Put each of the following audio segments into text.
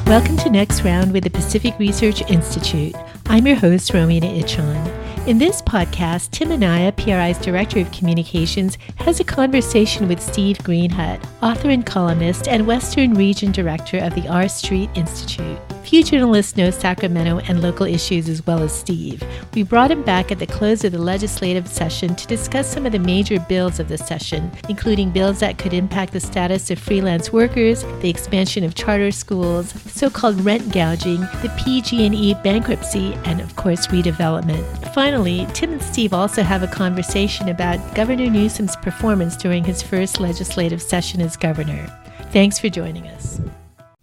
Welcome to Next Round with the Pacific Research Institute. I'm your host, Romina Ichon. In this podcast, Tim Anaya, PRI's Director of Communications, has a conversation with Steve Greenhut, author and columnist and Western Region Director of the R Street Institute. Few journalists know Sacramento and local issues as well as Steve. We brought him back at the close of the legislative session to discuss some of the major bills of the session, including bills that could impact the status of freelance workers, the expansion of charter schools, so-called rent gouging, the PG&E bankruptcy, and of course, redevelopment. Finally, Tim and Steve also have a conversation about Governor Newsom's performance during his first legislative session as governor. Thanks for joining us.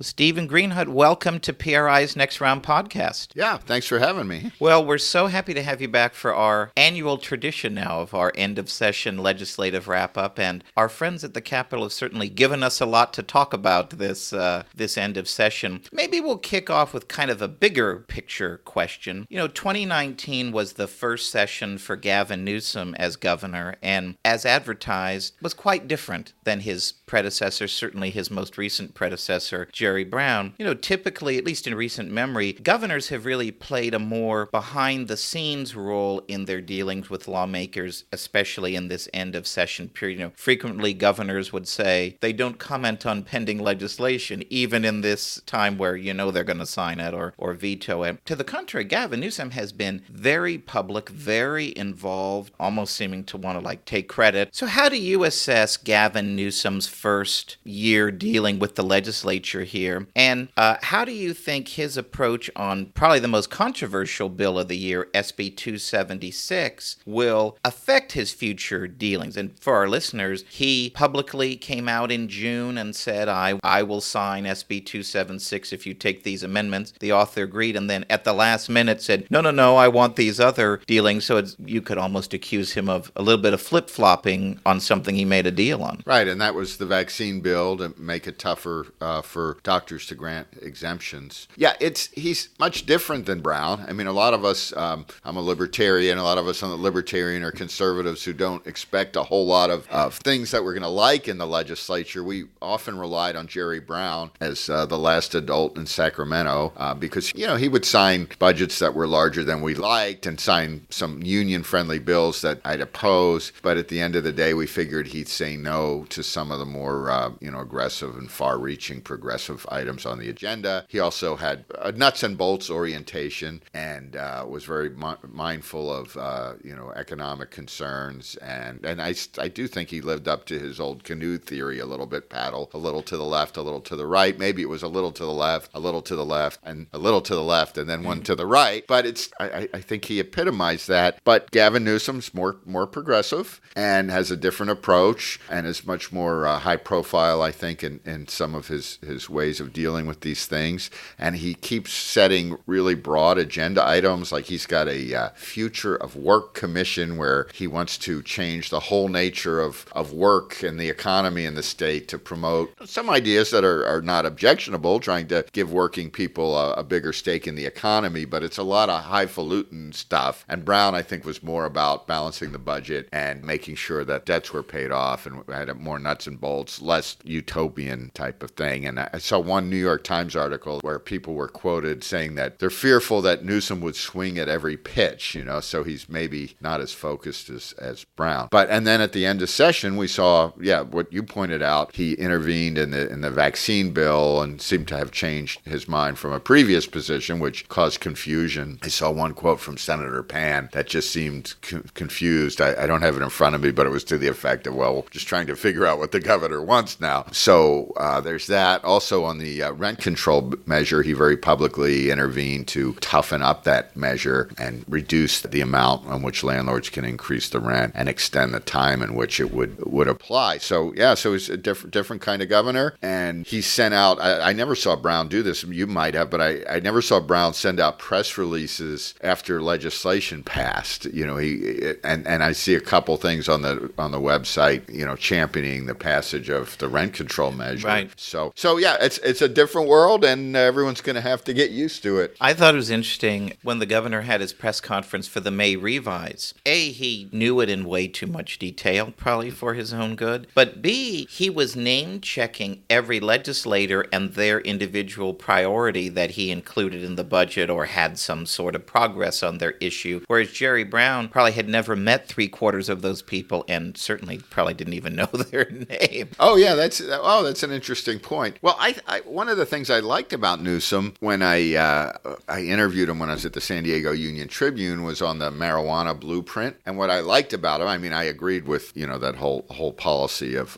Steven Greenhut, welcome to PRI's Next Round podcast. Yeah, thanks for having me. Well, we're so happy to have you back for our annual tradition now of our end-of-session legislative wrap-up, and our friends at the Capitol have certainly given us a lot to talk about this end of session. Maybe we'll kick off with kind of a bigger picture question. 2019 was the first session for Gavin Newsom as governor, and as advertised, was quite different than his predecessor, certainly his most recent predecessor, Jerry Brown. Typically, at least in recent memory, governors have really played a more behind-the-scenes role in their dealings with lawmakers, especially in this end-of-session period. Frequently, governors would say they don't comment on pending legislation, even in this time where they're going to sign it or veto it. To the contrary, Gavin Newsom has been very public, very involved, almost seeming to want to take credit. So how do you assess Gavin Newsom's first year dealing with the legislature here? And how do you think his approach on probably the most controversial bill of the year, SB 276, will affect his future dealings? And for our listeners, he publicly came out in June and said, I will sign SB 276 if you take these amendments. The author agreed, and then at the last minute said, no, I want these other dealings. So you could almost accuse him of a little bit of flip-flopping on something he made a deal on. Right, and that was the vaccine bill to make it tougher for doctors to grant exemptions. Yeah, he's much different than Brown. I mean, a lot of us, I'm a libertarian, a lot of us on the libertarian are conservatives who don't expect a whole lot of things that we're going to like in the legislature. We often relied on Jerry Brown as the last adult in Sacramento because, he would sign budgets that were larger than we liked and sign some union-friendly bills that I'd oppose. But at the end of the day, we figured he'd say no to some of the more, aggressive and far-reaching progressive items on the agenda. He also had a nuts and bolts orientation and was very mindful of economic concerns, and I do think he lived up to his old canoe theory a little bit, paddle a little to the left, a little to the right. Maybe it was a little to the left, a little to the left, and a little to the left, and then one to the right. But I think he epitomized that. But Gavin Newsom's more progressive and has a different approach and is much more high profile, I think, in some of his ways of dealing with these things. And he keeps setting really broad agenda items, like he's got a future of work commission where he wants to change the whole nature of work and the economy in the state to promote some ideas that are not objectionable, trying to give working people a bigger stake in the economy, but it's a lot of highfalutin stuff. And Brown, I think, was more about balancing the budget and making sure that debts were paid off and had a more nuts and bolts, less utopian type of thing. And I saw one New York Times article where people were quoted saying that they're fearful that Newsom would swing at every pitch, so he's maybe not as focused as Brown. And then at the end of session, we saw, what you pointed out, he intervened in the vaccine bill and seemed to have changed his mind from a previous position, which caused confusion. I saw one quote from Senator Pan that just seemed confused. I don't have it in front of me, but it was to the effect of, well, just trying to figure out what the governor wants now. So there's that. Also on the rent control measure, he very publicly intervened to toughen up that measure and reduce the amount on which landlords can increase the rent and extend the time in which it would apply. So he's a different kind of governor. And he sent out, I never saw Brown do this, you might have, but I never saw Brown send out press releases after legislation passed. And I see a couple things on the website, championing the passage passage of the rent control measure. Right. So yeah, it's a different world, and everyone's going to have to get used to it. I thought it was interesting when the governor had his press conference for the May revise. A, he knew it in way too much detail, probably for his own good. But B, he was name-checking every legislator and their individual priority that he included in the budget or had some sort of progress on their issue, whereas Jerry Brown probably had never met three-quarters of those people and certainly probably didn't even know their name. Oh yeah, that's an interesting point. Well, I one of the things I liked about Newsom when I interviewed him when I was at the San Diego Union Tribune was on the marijuana blueprint, and what I liked about him, I mean, I agreed with that whole policy of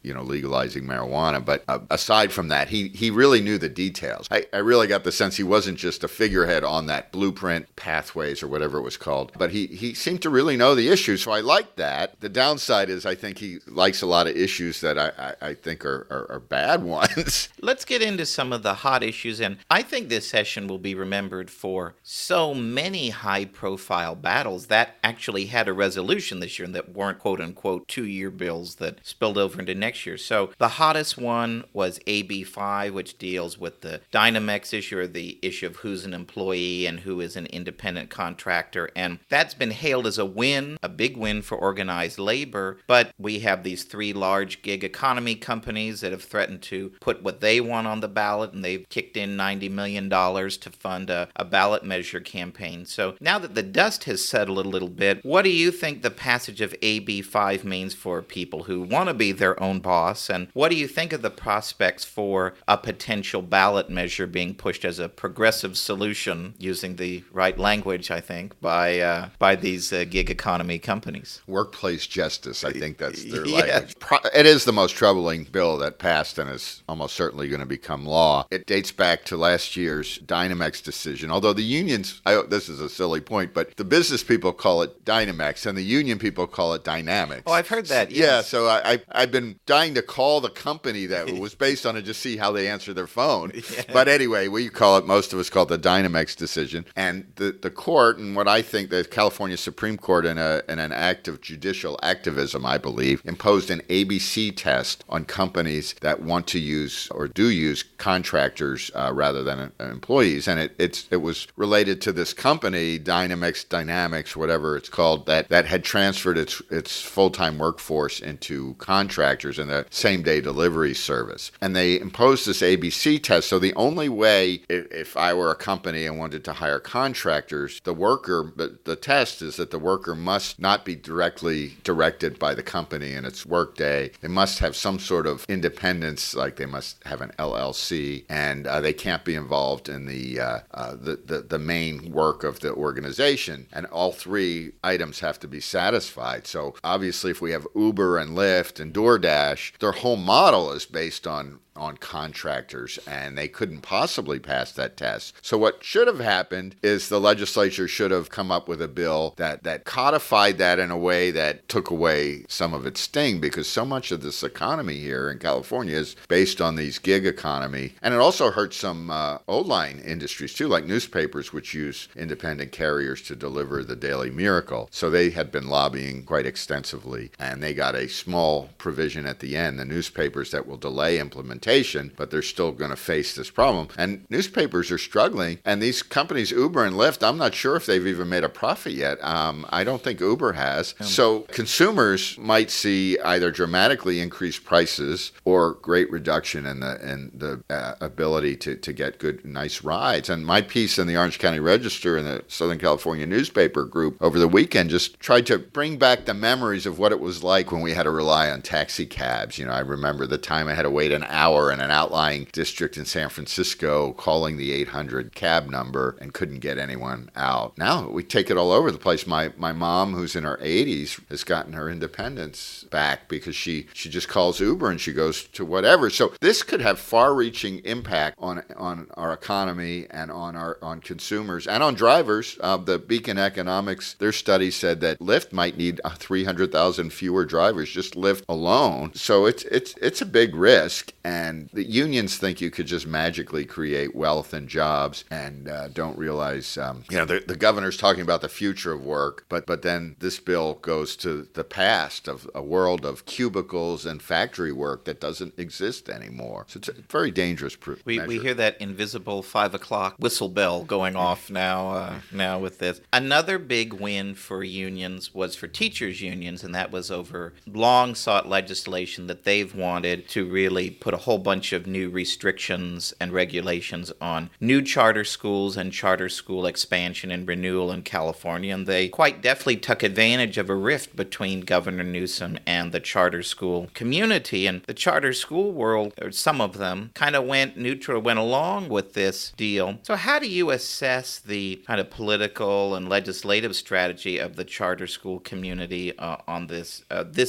legalizing marijuana, but aside from that, he really knew the details. I really got the sense he wasn't just a figurehead on that blueprint, pathways or whatever it was called, but he seemed to really know the issues. So I liked that. The downside is I think he likes a lot of issues that I think are bad ones. Let's get into some of the hot issues, and I think this session will be remembered for so many high-profile battles that actually had a resolution this year and that weren't quote-unquote two-year bills that spilled over into next year. So the hottest one was AB 5, which deals with the Dynamex issue, or the issue of who's an employee and who is an independent contractor, and that's been hailed as a win, a big win for organized labor, but we have these three large gig economy companies that have threatened to put what they want on the ballot, and they've kicked in $90 million to fund a ballot measure campaign. So now that the dust has settled a little bit, what do you think the passage of AB 5 means for people who want to be their own boss, and what do you think of the prospects for a potential ballot measure being pushed as a progressive solution, using the right language, I think, by these gig economy companies? Workplace justice, I think that's their Yes. language. It is the most troubling bill that passed and is almost certainly going to become law. It dates back to last year's Dynamex decision, although the unions, this is a silly point, but the business people call it Dynamex and the union people call it Dynamics. Oh, I've heard that. Yes. Yeah, so I've been dying to call the company that was based on it, just see how they answer their phone. Yeah. But anyway, most of us call it the Dynamex decision. And the court, and what I think the California Supreme Court in an act of judicial activism, I believe, imposed an ABC test on companies that want to use or do use contractors rather than employees. And it was related to this company, Dynamics, whatever it's called, that had transferred its full-time workforce into contractors in the same-day delivery service. And they imposed this ABC test. So the only way, if I were a company and wanted to hire contractors, the test is that the worker must not be directly directed by the company in its workday. They must have some sort of independence, like they must have an LLC, and they can't be involved in the main work of the organization. And all three items have to be satisfied. So obviously, if we have Uber and Lyft and DoorDash, their whole model is based on contractors, and they couldn't possibly pass that test. So what should have happened is the legislature should have come up with a bill that codified that in a way that took away some of its sting, because so much of this economy here in California is based on these gig economy. And it also hurts some old-line industries too, like newspapers, which use independent carriers to deliver the Daily Miracle. So they had been lobbying quite extensively, and they got a small provision at the end, the newspapers, that will delay implementation, but they're still going to face this problem. And newspapers are struggling, and these companies, Uber and Lyft, I'm not sure if they've even made a profit yet. I don't think Uber has. So consumers might see either dramatically increased prices or great reduction in the ability to get good, nice rides. And my piece in the Orange County Register and the Southern California newspaper group over the weekend just tried to bring back the memories of what it was like when we had to rely on taxi cabs. I remember the time I had to wait an hour in an outlying district in San Francisco calling the 800 cab number and couldn't get anyone out. Now we take it all over the place. My mom, who's in her 80s, has gotten her independence back because she just calls Uber and she goes to whatever. So this could have far-reaching impact on our economy and on consumers and on drivers. The Beacon Economics, their study said that Lyft might need 300,000 fewer drivers, just Lyft alone. So it's a big risk. And And the unions think you could just magically create wealth and jobs and don't realize, the governor's talking about the future of work, but then this bill goes to the past of a world of cubicles and factory work that doesn't exist anymore. So it's a very dangerous We hear that invisible 5 o'clock whistle bell going off now with this. Another big win for unions was for teachers' unions, and that was over long-sought legislation that they've wanted to really put a whole bunch of new restrictions and regulations on new charter schools and charter school expansion and renewal in California. And they quite definitely took advantage of a rift between Governor Newsom and the charter school community. And the charter school world, or some of them, kind of went neutral, went along with this deal. So how do you assess the kind of political and legislative strategy of the charter school community on this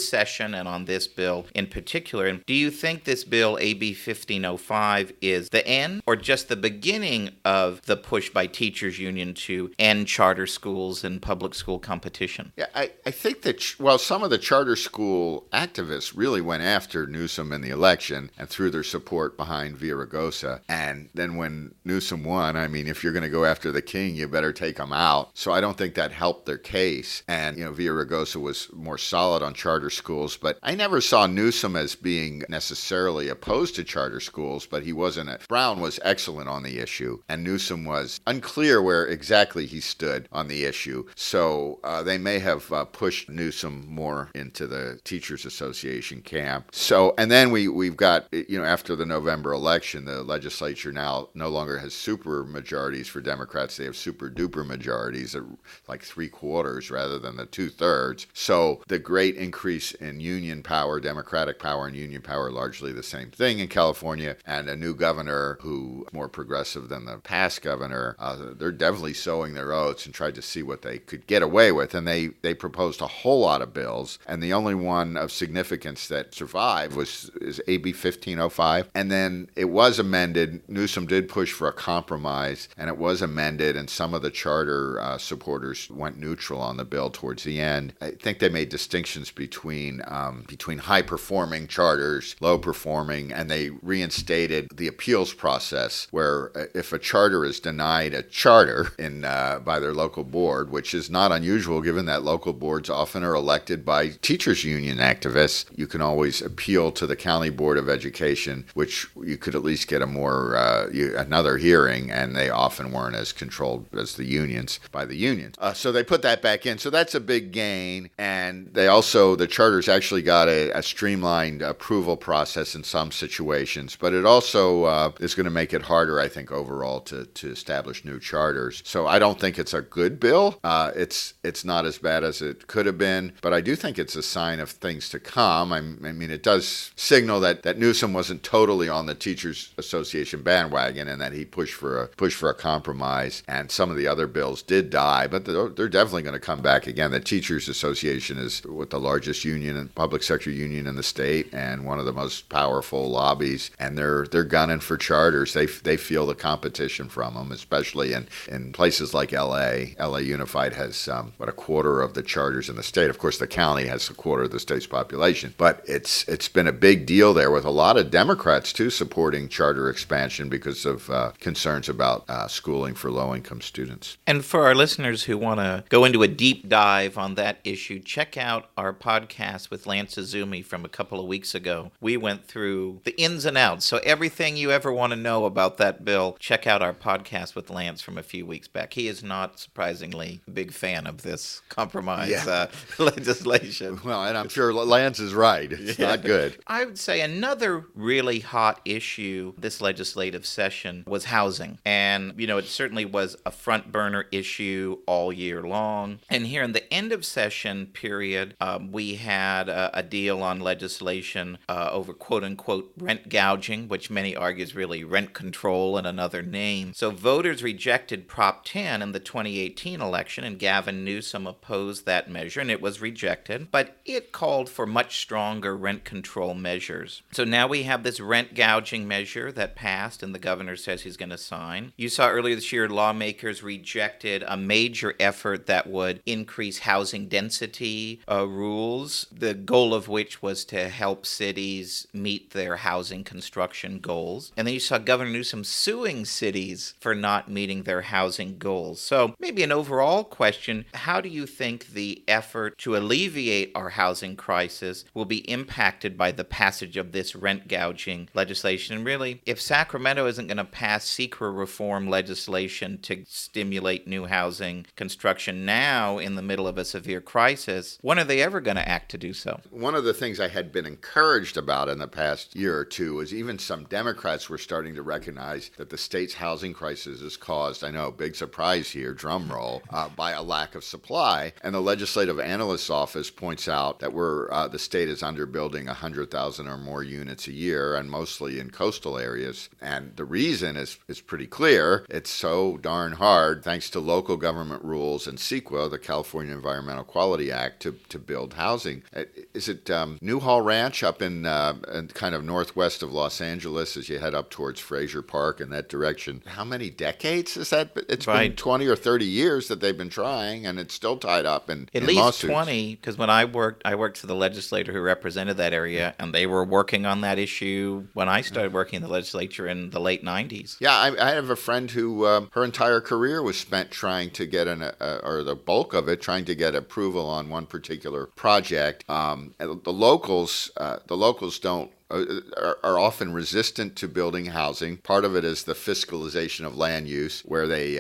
session and on this bill in particular? And do you think this bill, AB 1505, is the end or just the beginning of the push by teachers union to end charter schools and public school competition? Yeah, I think that, some of the charter school activists really went after Newsom in the election and threw their support behind Villaraigosa. And then when Newsom won, if you're going to go after the king, you better take him out. So I don't think that helped their case. And, Villaraigosa was more solid on charter schools, but I never saw Newsom as being necessarily opposed to charter schools, but he wasn't. Brown was excellent on the issue, and Newsom was unclear where exactly he stood on the issue. So they may have pushed Newsom more into the Teachers Association camp. So, and then we've got, after the November election, the legislature now no longer has super majorities for Democrats. They have super duper majorities, like 3/4 rather than the 2/3. So the great increase in union power, Democratic power and union power, largely the same thing in California, and a new governor who more progressive than the past governor. They're definitely sowing their oats and tried to see what they could get away with. And they proposed a whole lot of bills. And the only one of significance that survived is AB 1505. And then it was amended. Newsom did push for a compromise, and it was amended. And some of the charter supporters went neutral on the bill towards the end. I think they made distinctions between high-performing charters, low-performing, and they reinstated the appeals process where if a charter is denied a charter by their local board, which is not unusual given that local boards often are elected by teachers union activists, you can always appeal to the County Board of Education, which you could at least get another hearing, and they often weren't as controlled as the unions by the unions. So they put that back in. So that's a big gain. And the charters actually got a streamlined approval process in some situations, but it also is going to make it harder, I think, overall to establish new charters. So I don't think it's a good bill. It's not as bad as it could have been, but I do think it's a sign of things to come. It does signal that Newsom wasn't totally on the Teachers Association bandwagon and that he pushed for a compromise, and some of the other bills did die, but they're definitely going to come back again. The Teachers Association is the largest union and public sector union in the state and one of the most powerful lobbies, and they're gunning for charters. They feel the competition from them, especially in places like LA. LA Unified has a quarter of the charters in the state. Of course, the county has a quarter of the state's population, but it's been a big deal there with a lot of Democrats too supporting charter expansion because of concerns about schooling for low-income students. And for our listeners who want to go into a deep dive on that issue, check out our podcast with Lance Izumi from a couple of weeks ago. We went through the ins and outs. So everything you ever want to know about that bill, check out our podcast with Lance from a few weeks back. He is not surprisingly a big fan of this compromise legislation. Well, and I'm sure Lance is right. It's not good. I would say another really hot issue this legislative session was housing. And, it certainly was a front burner issue all year long. And here in the end of session period, we had a deal on legislation over quote-unquote rent gouging, which many argue is really rent control in another name. So voters rejected Prop 10 in the 2018 election, and Gavin Newsom opposed that measure, and it was rejected. But it called for much stronger rent control measures. So now we have this rent gouging measure that passed, and the governor says he's going to sign. You saw earlier this year, lawmakers rejected a major effort that would increase housing density rules, the goal of which was to help cities meet their housing construction goals. And then you saw Governor Newsom suing cities for not meeting their housing goals. So maybe an overall question, how do you think the effort to alleviate our housing crisis will be impacted by the passage of this rent gouging legislation? And really, if Sacramento isn't going to pass SECRA reform legislation to stimulate new housing construction now in the middle of a severe crisis, when are they ever going to act to do so? One of the things I had been encouraged about in the past year or two was even some Democrats were starting to recognize that the state's housing crisis is caused, I know, big surprise here, drum roll, by a lack of supply. And the Legislative Analyst's Office points out that the state is underbuilding 100,000 or more units a year, and mostly in coastal areas. And the reason is pretty clear. It's so darn hard, thanks to local government rules and CEQA, the California Environmental Quality Act, to build housing. Is it Newhall Ranch up in kind of northwest of Los Angeles as you head up towards Fraser Park in that direction? How many decades is that? It's been 20 or 30 years that they've been trying, and it's still tied up in at least lawsuits. 20, because when I worked for the legislator who represented that area, and they were working on that issue when I started working in the legislature in the late 90s. Yeah, I have a friend who her entire career was spent trying to get or the bulk of it, trying to get approval on one particular project. The locals don't are often resistant to building housing. Part of it is the fiscalization of land use, where they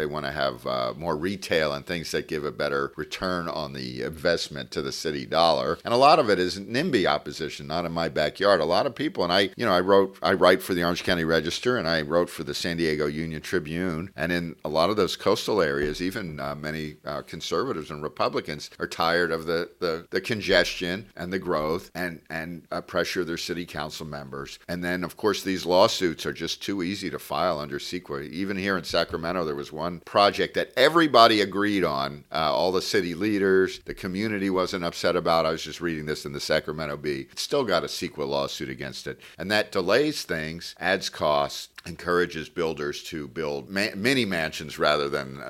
want to have more retail and things that give a better return on the investment to the city dollar. And a lot of it is NIMBY opposition, not in my backyard. A lot of people, and I write for the Orange County Register, and I wrote for the San Diego Union Tribune, and in a lot of those coastal areas, even many conservatives and Republicans are tired of the congestion and the growth and pressure their city council members. And then, of course, these lawsuits are just too easy to file under CEQA. Even here in Sacramento, there was one project that everybody agreed on, all the city leaders, the community wasn't upset about. I was just reading this in the Sacramento Bee. It's still got a CEQA lawsuit against it. And that delays things, adds costs, encourages builders to build mini mansions rather than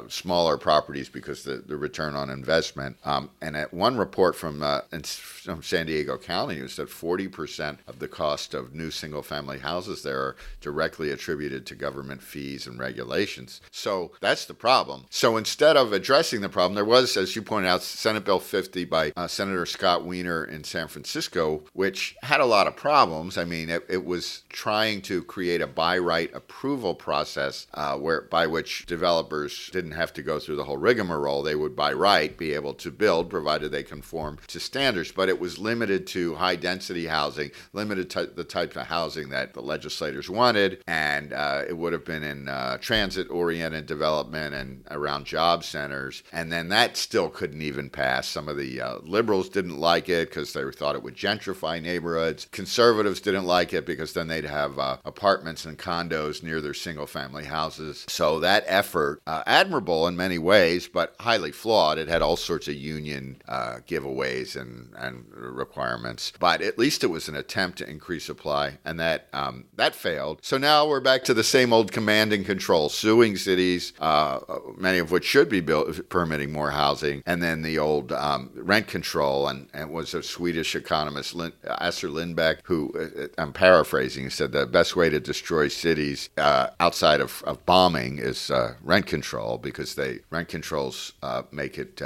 smaller properties because the return on investment. And at one report from San Diego County, it said 40% of the cost of new single-family houses there are directly attributed to government fees and regulations. So that's the problem. So instead of addressing the problem, there was, as you pointed out, Senate Bill 50 by Senator Scott Wiener in San Francisco, which had a lot of problems. I mean, it was trying to create a by right approval process by which developers didn't have to go through the whole rigmarole. They would by right be able to build provided they conform to standards, but it was limited to high density housing, limited to the type of housing that the legislators wanted, and it would have been in transit oriented development and around job centers, and then that still couldn't even pass. Some of the liberals didn't like it because they thought it would gentrify neighborhoods. Conservatives didn't like it because then they'd have apartments and condos near their single-family houses. So that effort, admirable in many ways, but highly flawed. It had all sorts of union giveaways and requirements. But at least it was an attempt to increase supply, and that failed. So now we're back to the same old command and control, suing cities, many of which should be permitting more housing, and then the old rent control. And it was a Swedish economist, Assar Lindbeck, who, I'm paraphrasing, said the best way to destroy cities outside of bombing is rent control, because rent controls make it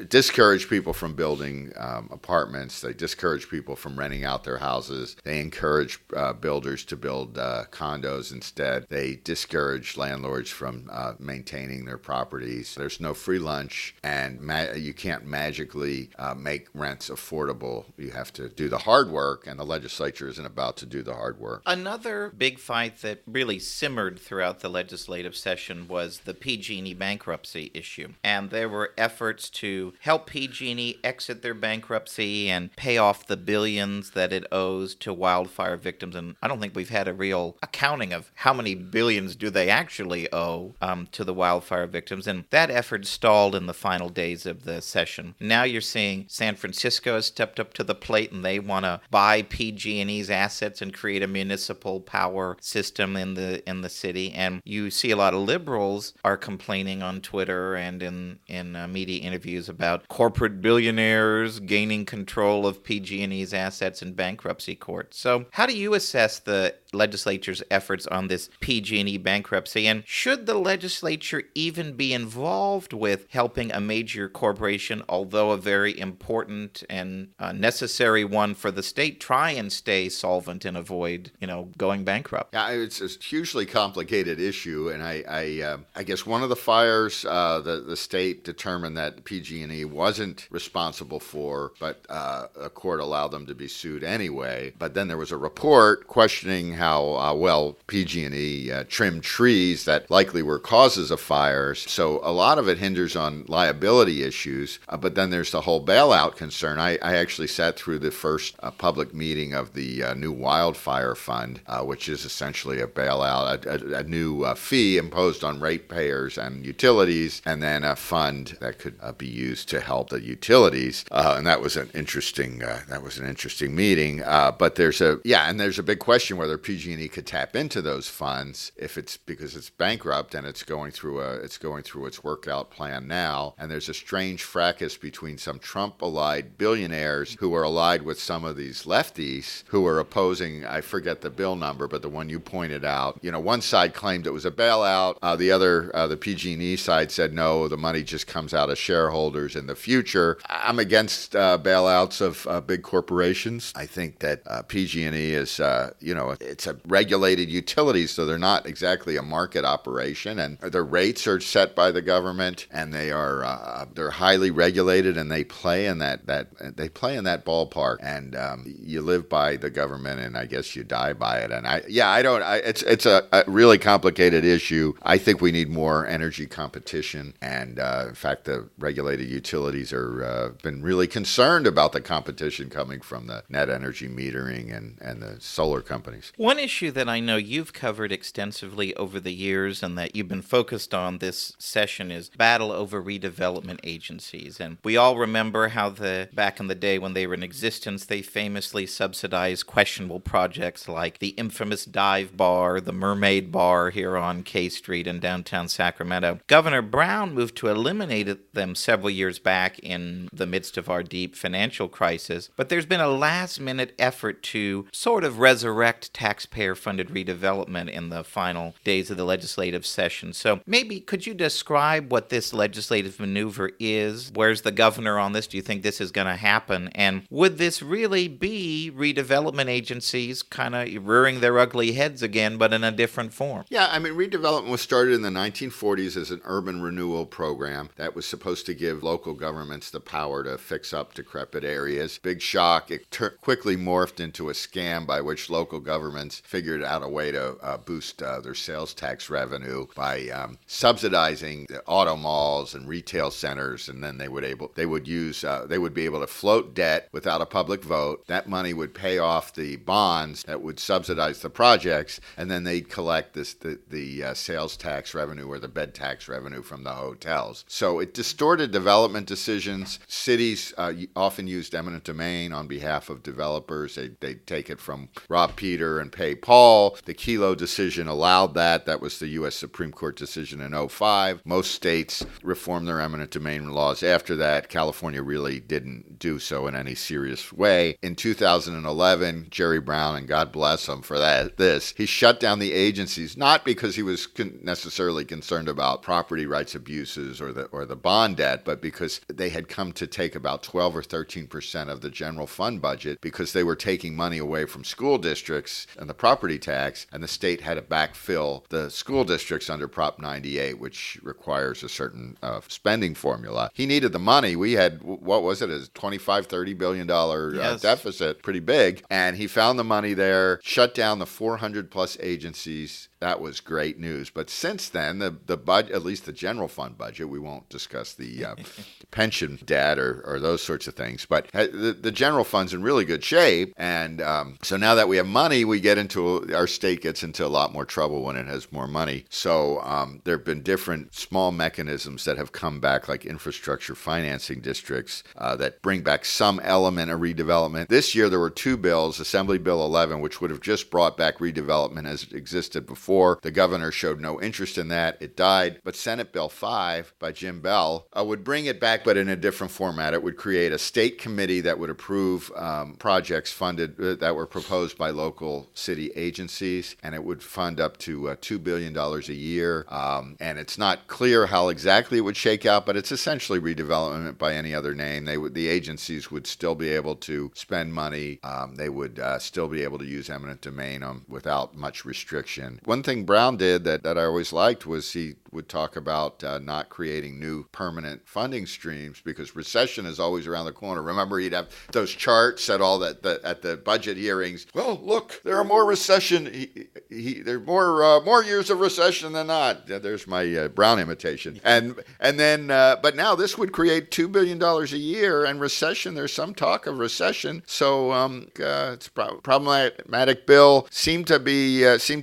discourage people from building apartments. They discourage people from renting out their houses. They encourage builders to build condos instead. They discourage landlords from maintaining their properties. There's no free lunch, and you can't magically make rents affordable. You have to do the hard work, and the legislature isn't about to do the hard work. Another big fight that really simmered throughout the legislative session was the PG&E bankruptcy issue. And there were efforts to help PG&E exit their bankruptcy and pay off the billions that it owes to wildfire victims. And I don't think we've had a real accounting of how many billions do they actually owe to the wildfire victims. And that effort stalled in the final days of the session. Now you're seeing San Francisco has stepped up to the plate, and they want to buy PG&E's assets and create a municipal power power system in the city. And you see a lot of liberals are complaining on Twitter and in media interviews about corporate billionaires gaining control of PG&E's assets in bankruptcy court. So how do you assess the legislature's efforts on this PG&E bankruptcy? And should the legislature even be involved with helping a major corporation, although a very important and necessary one for the state, try and stay solvent and avoid, going bankrupt? Yeah, it's a hugely complicated issue, and I guess one of the fires the state determined that PG&E wasn't responsible for, but a court allowed them to be sued anyway. But then there was a report questioning how well PG&E trimmed trees that likely were causes of fires. So a lot of it hinders on liability issues. But then there's the whole bailout concern. I actually sat through the first public meeting of the new wildfire fund, which is essentially a bailout, a new fee imposed on ratepayers and utilities, and then a fund that could be used to help the utilities. And that was an interesting meeting. But there's a big question whether PG&E could tap into those funds if it's because it's bankrupt and it's going through its workout plan now. And there's a strange fracas between some Trump-allied billionaires who are allied with some of these lefties who are opposing, I forget the bill number, but the one you pointed out. One side claimed it was a bailout. The PG&E side said no, the money just comes out of shareholders in the future. I'm against bailouts of big corporations. I think that PG&E is, it's a regulated utility, so they're not exactly a market operation, and their rates are set by the government, and they're highly regulated, and they play in that ballpark, and you live by the government, and I guess you die by it. And it's a really complicated issue. I think we need more energy competition, and in fact, the regulated utilities are been really concerned about the competition coming from the net energy metering and the solar companies. One issue that I know you've covered extensively over the years and that you've been focused on this session is battle over redevelopment agencies. And we all remember how back in the day when they were in existence, they famously subsidized questionable projects like the infamous dive bar, the Mermaid Bar here on K Street in downtown Sacramento. Governor Brown moved to eliminate them several years back in the midst of our deep financial crisis, but there's been a last-minute effort to sort of resurrect taxpayer-funded redevelopment in the final days of the legislative session. So maybe could you describe what this legislative maneuver is? Where's the governor on this? Do you think this is going to happen? And would this really be redevelopment agencies kind of rearing their ugly heads again, but in a different form? Yeah, I mean, redevelopment was started in the 1940s as an urban renewal program that was supposed to give local governments the power to fix up decrepit areas. Big shock. It quickly morphed into a scam by which local governments figured out a way to boost their sales tax revenue by subsidizing the auto malls and retail centers, and then they would be able to float debt without a public vote. That money would pay off the bonds that would subsidize the projects, and then they'd collect the sales tax revenue or the bed tax revenue from the hotels. So it distorted development decisions. Cities often used eminent domain on behalf of developers. They'd take it from Rob Peter and pay Paul. The Kelo decision allowed that. That was the U.S. Supreme Court decision in 2005. Most states reformed their eminent domain laws after that. California really didn't do so in any serious way. In 2011, Jerry Brown, and God bless him for he shut down the agencies, not because he was necessarily concerned about property rights abuses or the bond debt, but because they had come to take about 12 or 13% of the general fund budget because they were taking money away from school districts and the property tax, and the state had to backfill the school districts under Prop 98, which requires a certain spending formula. He needed the money. We had, what was it, a $25-30 billion deficit, pretty big, and he found the money there, shut down the 400 plus agencies. That was great news. But since then, the budget, at least the general fund budget, we won't discuss the pension debt or those sorts of things, but the general fund's in really good shape. And so now that we have money, our state gets into a lot more trouble when it has more money. So there have been different small mechanisms that have come back, like infrastructure financing districts that bring back some element of redevelopment. This year, there were two bills, Assembly Bill 11, which would have just brought back redevelopment as it existed before. The governor showed no interest in that. It died. But Senate Bill 5 by Jim Bell would bring it back, but in a different format. It would create a state committee that would approve projects funded that were proposed by local city agencies, and it would fund up to $2 billion a year. And it's not clear how exactly it would shake out, but it's essentially redevelopment by any other name. The agencies would still be able to spend money. They would still be able to use eminent domain without much restriction. One thing Brown did that I always liked was he would talk about not creating new permanent funding streams because recession is always around the corner. Remember, he'd have those charts at at the budget hearings. Well, look, there are more recession. There are more years of recession than not. There's my Brown imitation. And then, but now this would create $2 billion a year, and recession. There's some talk of recession. So it's problematic bill. Seemed to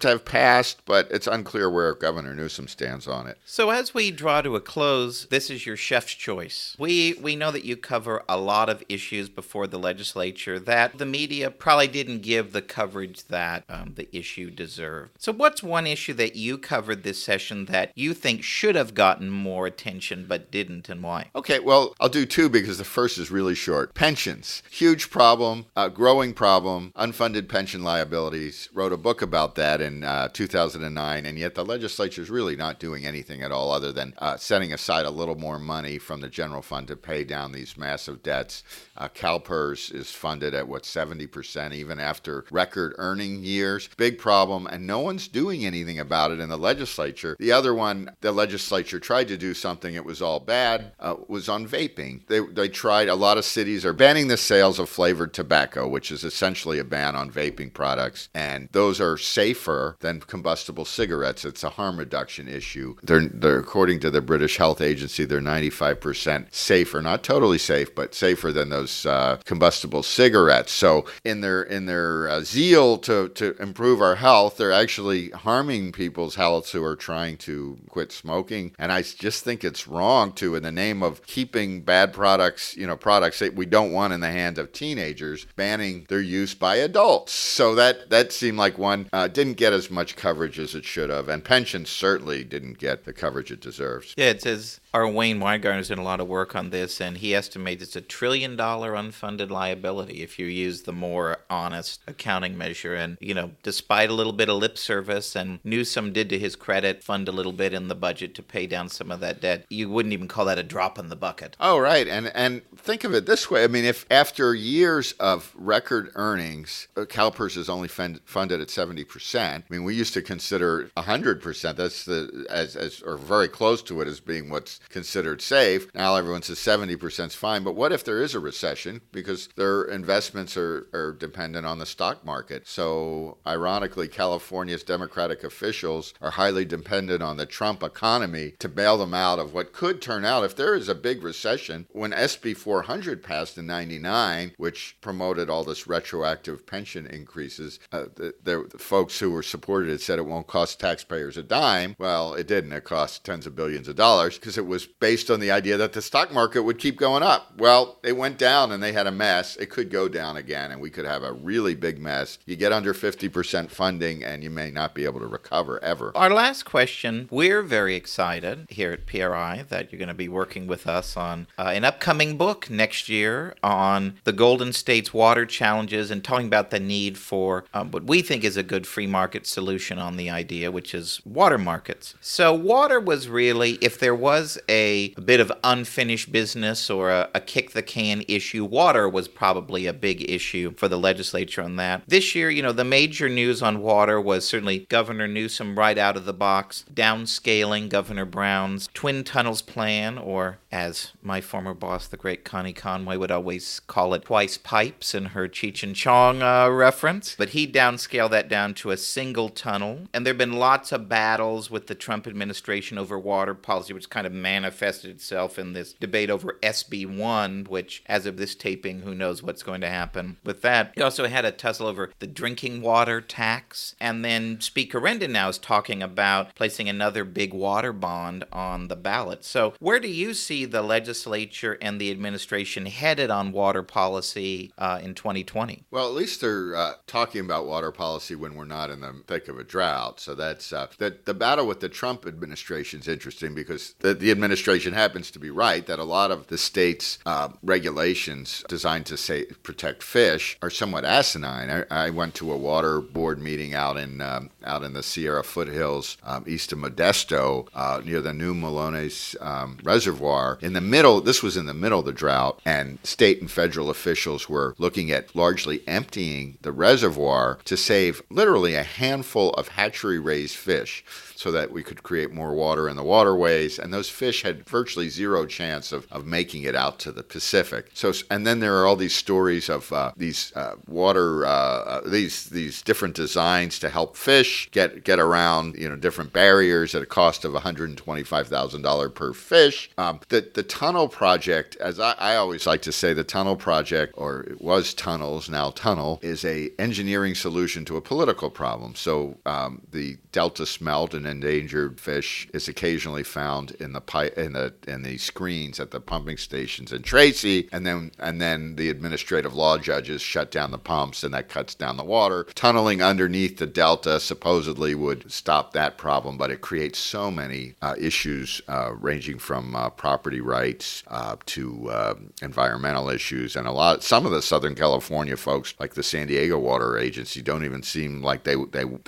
have passed, but it's unclear where Governor Newsom stands on it. So as we draw to a close, this is your chef's choice. We know that you cover a lot of issues before the legislature that the media probably didn't give the coverage that the issue deserved. So what's one issue that you covered this session that you think should have gotten more attention but didn't, and why? Okay, well, I'll do two because the first is really short. Pensions, huge problem, growing problem, unfunded pension liabilities. Wrote a book about that in 2009, and yet the legislature is really not doing anything at all other than setting aside a little more money from the general fund to pay down these massive debts. CalPERS is funded at 70% even after record earning years. Big problem, and no one's doing anything about it in the legislature. The other one, the legislature tried to do something, it was all bad, was on vaping. They tried, a lot of cities are banning the sales of flavored tobacco, which is essentially a ban on vaping products, and those are safer than combustible cigarettes. It's a harm reduction issue. They're according to the British Health Agency, they're 95% safer, not totally safe, but safer than those combustible cigarettes. So in their zeal to improve our health, they're actually harming people's health who are trying to quit smoking. And I just think it's wrong to, in the name of keeping bad products, products that we don't want in the hands of teenagers, banning their use by adults. So that seemed like one didn't get as much coverage as it should have, and pensions certainly didn't get the coverage it deserves. Yeah, it says our Wayne Weingartner's done a lot of work on this, and he estimates it's $1 trillion unfunded liability if you use the more honest accounting measure. And, despite a little bit of lip service, and Newsom did to his credit fund a little bit in the budget to pay down some of that debt, you wouldn't even call that a drop in the bucket. Oh, right. And think of it this way. I mean, if after years of record earnings, CalPERS is only funded at 70%. I mean, we used to consider 100%. That's or very close to it as being what's considered safe. Now everyone says 70% is fine. But what if there is a recession? Because their investments are dependent on the stock market. So ironically, California's Democratic officials are highly dependent on the Trump economy to bail them out of what could turn out, if there is a big recession. When SB 400 passed in 99, which promoted all this retroactive pension increases, the folks who were supported it said it won't cost taxpayers a dime. Well, it didn't. It cost tens of billions of dollars because it was based on the idea that the stock market would keep going up. Well, it went down and they had a mess. It could go down again and we could have a really big mess. You get under 50% funding and you may not be able to recover ever. Our last question, we're very excited here at PRI that you're going to be working with us on an upcoming book next year on the Golden State's water challenges and talking about the need for what we think is a good free market solution on the idea, which is water markets. So water was really, if there was a bit of unfinished business or a kick the can issue, water was probably a big issue for the legislature on that. This year, the major news on water was certainly Governor Newsom right out of the box, downscaling Governor Brown's Twin Tunnels plan, or as my former boss, the great Connie Conway, would always call it twice pipes in her Cheech and Chong reference. But he downscaled that down to a single tunnel. And there have been lots of battles with the Trump administration over water policy, which is kind of manifested itself in this debate over SB1, which, as of this taping, who knows what's going to happen with that. You also had a tussle over the drinking water tax. And then Speaker Rendon now is talking about placing another big water bond on the ballot. So where do you see the legislature and the administration headed on water policy in 2020? Well, at least they're talking about water policy when we're not in the thick of a drought. So that's the battle with the Trump administration is interesting because the administration happens to be right that a lot of the state's regulations designed to protect fish are somewhat asinine. I went to a water board meeting out in the Sierra foothills east of Modesto near the new Malones Reservoir. This was in the middle of the drought, and state and federal officials were looking at largely emptying the reservoir to save literally a handful of hatchery-raised fish so that we could create more water in the waterways. And those fish had virtually zero chance of making it out to the Pacific. And then there are all these stories of these different designs to help fish get around, different barriers at a cost of $125,000 per fish. The tunnel project, as I always like to say, the tunnel project, or it was tunnels, now tunnel, is a engineering solution to a political problem. So the Delta smelt, an endangered fish, is occasionally found in the screens at the pumping stations in Tracy, and then the administrative law judges shut down the pumps, and that cuts down the water. Tunneling underneath the Delta supposedly would stop that problem, but it creates so many issues ranging from property rights to environmental issues, and some of the Southern California folks, like the San Diego Water Agency, don't even seem like they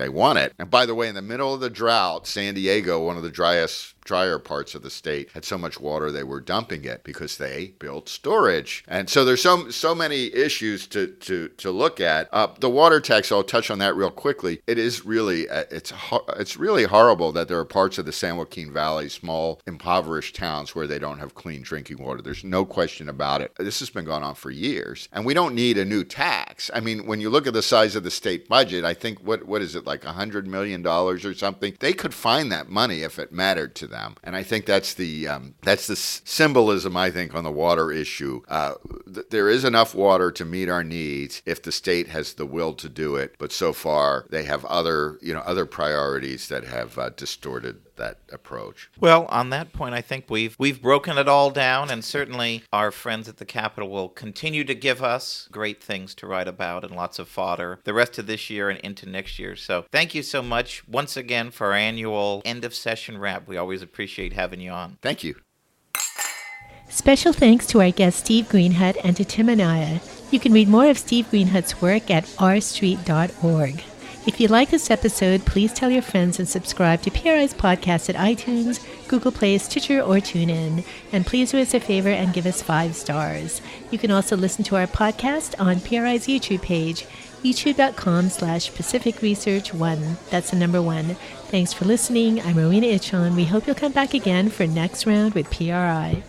want it. And by the way, in the middle of the drought, San Diego, one of the drier parts of the state, had so much water they were dumping it because they built storage. And so there's so many issues to look at. The water tax, I'll touch on that real quickly. It is really it's really horrible that there are parts of the San Joaquin Valley, small impoverished towns, where they don't have clean drinking water. There's no question about it. This has been going on for years, and we don't need a new tax. I mean, when you look at the size of the state budget, I think what is it, like $100 million or something? They could find that money if it mattered to them. And I think that's the symbolism, I think, on the water issue. There is enough water to meet our needs if the state has the will to do it. But so far, they have other priorities that have distorted that approach. Well, on that point, I think we've broken it all down, and certainly our friends at the Capitol will continue to give us great things to write about and lots of fodder the rest of this year and into next year. So thank you so much once again for our annual end of session wrap. We always appreciate having you on. Thank you. Special thanks to our guest Steve Greenhut and to Tim Anaya. You can read more of Steve Greenhut's work at rstreet.org. If you like this episode, please tell your friends and subscribe to PRI's podcast at iTunes, Google Play, Stitcher, or TuneIn. And please do us a favor and give us 5 stars. You can also listen to our podcast on PRI's YouTube page, youtube.com/Pacific Research 1. That's the number 1. Thanks for listening. I'm Rowena Ichon. We hope you'll come back again for Next Round with PRI.